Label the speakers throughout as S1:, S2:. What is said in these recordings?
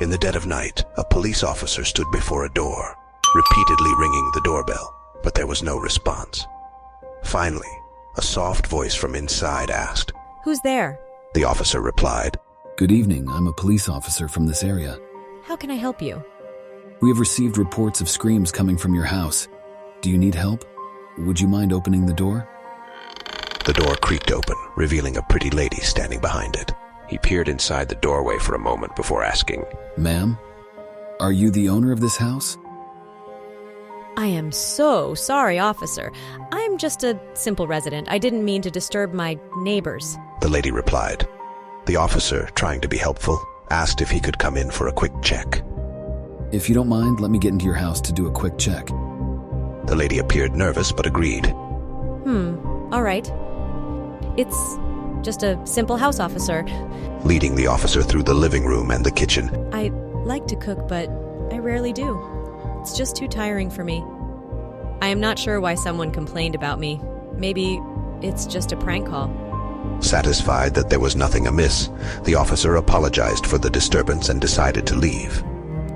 S1: In the dead of night, a police officer stood before a door, repeatedly ringing the doorbell, but there was no response. Finally, a soft voice from inside asked,
S2: "Who's there?"
S1: The officer replied,
S3: "Good evening, I'm a police officer from this area.
S2: "How can I help you?"
S3: We have received reports of screams coming from your house. Do you need help? Would you mind opening the door?"
S1: The door creaked open, revealing a pretty lady standing behind it. He peered inside the doorway for a moment before asking,
S3: "Ma'am, are you the owner of this house?"
S2: "I am so sorry, officer. I'm just a simple resident. I didn't mean to disturb my neighbors."
S1: The lady replied. The officer, trying to be helpful, asked if he could come in for a quick check.
S3: "If you don't mind, let me get into your house to do a quick check."
S1: The lady appeared nervous but agreed.
S2: All right. It's just a simple house, officer.
S1: Leading the officer through the living room and the kitchen.
S2: I like to cook, but I rarely do. It's just too tiring for me. I am not sure why someone complained about me. Maybe it's just a prank call.
S1: Satisfied that there was nothing amiss, the officer apologized for the disturbance and decided to leave.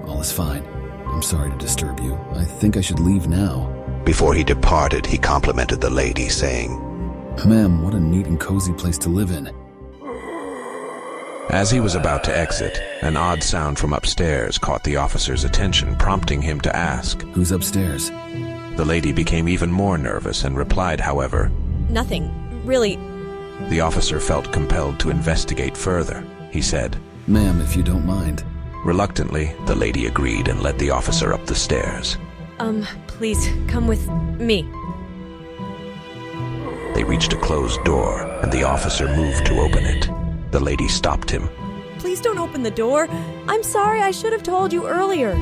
S3: "All is fine. I'm sorry to disturb you. I think I should leave now."
S1: Before he departed, he complimented the lady, saying,
S3: "Ma'am, what a neat and cozy place to live in."
S1: As he was about to exit, an odd sound from upstairs caught the officer's attention, prompting him to ask.
S3: "Who's upstairs?"
S1: The lady became even more nervous and replied, however,
S2: Nothing. Really.
S1: The officer felt compelled to investigate further. He said,
S3: "Ma'am, if you don't mind."
S1: Reluctantly, the lady agreed and led the officer up the stairs.
S2: Please, come with me."
S1: They reached a closed door, and the officer moved to open it. The lady stopped him.
S2: "Please don't open the door. I'm sorry, I should have told you earlier."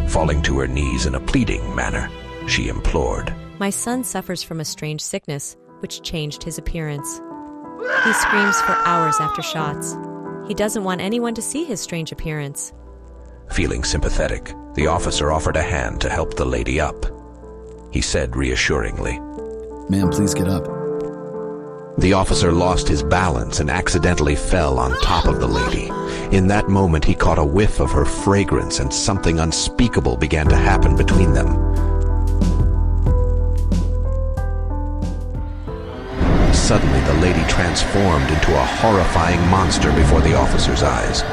S1: Falling to her knees in a pleading manner, she implored,
S2: My son suffers from a strange sickness, which changed his appearance. He screams for hours after shots. He doesn't want anyone to see his strange appearance.
S1: Feeling sympathetic, the officer offered a hand to help the lady up. He said reassuringly,
S3: "Ma'am, please get up."
S1: The officer lost his balance and accidentally fell on top of the lady. In that moment, he caught a whiff of her fragrance, and something unspeakable began to happen between them. Suddenly, the lady transformed into a horrifying monster before the officer's eyes.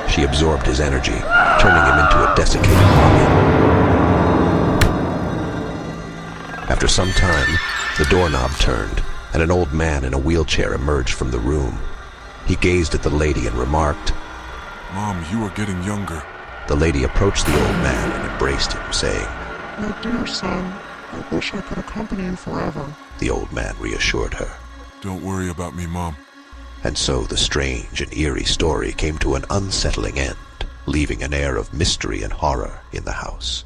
S1: She absorbed his energy, turning him into a desiccated mummy. After some time, the doorknob turned, and an old man in a wheelchair emerged from the room. He gazed at the lady and remarked,
S4: "Mom, you are getting younger."
S1: The lady approached the old man and embraced him, saying,
S5: "My dear son, I wish I could accompany you forever."
S1: The old man reassured her.
S4: "Don't worry about me, Mom."
S1: And so the strange and eerie story came to an unsettling end, leaving an air of mystery and horror in the house.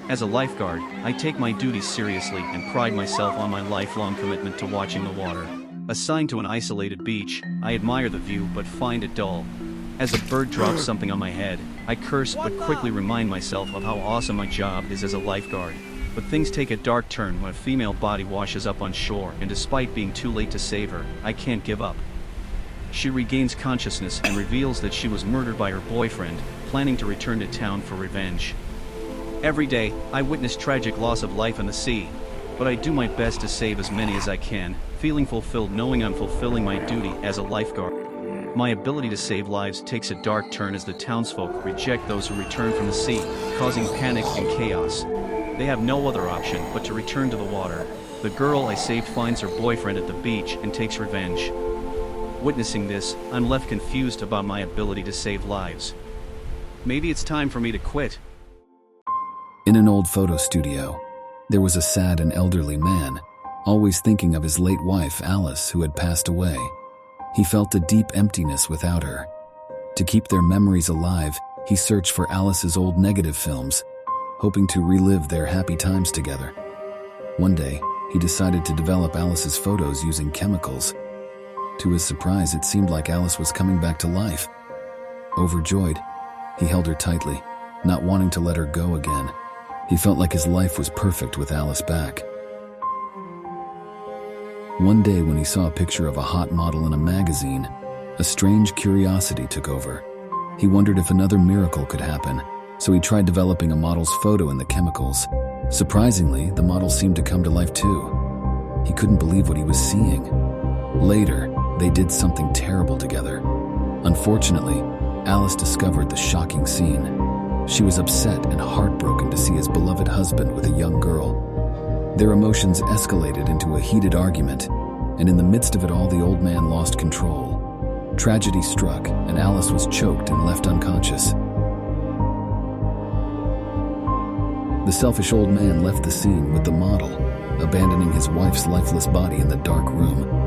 S6: As a lifeguard, I take my duties seriously and pride myself on my lifelong commitment to watching the water. Assigned to an isolated beach, I admire the view but find it dull. As a bird drops something on my head, I curse but quickly remind myself of how awesome my job is as a lifeguard. But things take a dark turn when a female body washes up on shore, and despite being too late to save her, I can't give up. She regains consciousness and reveals that she was murdered by her boyfriend, planning to return to town for revenge. Every day, I witness tragic loss of life in the sea, but I do my best to save as many as I can, feeling fulfilled knowing I'm fulfilling my duty as a lifeguard. My ability to save lives takes a dark turn as the townsfolk reject those who return from the sea, causing panic and chaos. They have no other option but to return to the water. The girl I saved finds her boyfriend at the beach and takes revenge. Witnessing this, I'm left confused about my ability to save lives. Maybe it's time for me to quit.
S3: In an old photo studio, there was a sad and elderly man, always thinking of his late wife, Alice, who had passed away. He felt a deep emptiness without her. To keep their memories alive, he searched for Alice's old negative films, hoping to relive their happy times together. One day, he decided to develop Alice's photos using chemicals. To his surprise, it seemed like Alice was coming back to life. Overjoyed, he held her tightly, not wanting to let her go again. He felt like his life was perfect with Alice back. One day when he saw a picture of a hot model in a magazine, a strange curiosity took over. He wondered if another miracle could happen, so he tried developing a model's photo in the chemicals. Surprisingly, the model seemed to come to life too. He couldn't believe what he was seeing. Later, they did something terrible together. Unfortunately, Alice discovered the shocking scene. She was upset and heartbroken to see his beloved husband with a young girl. Their emotions escalated into a heated argument, and in the midst of it all, the old man lost control. Tragedy struck, and Alice was choked and left unconscious. The selfish old man left the scene with the model, abandoning his wife's lifeless body in the dark room.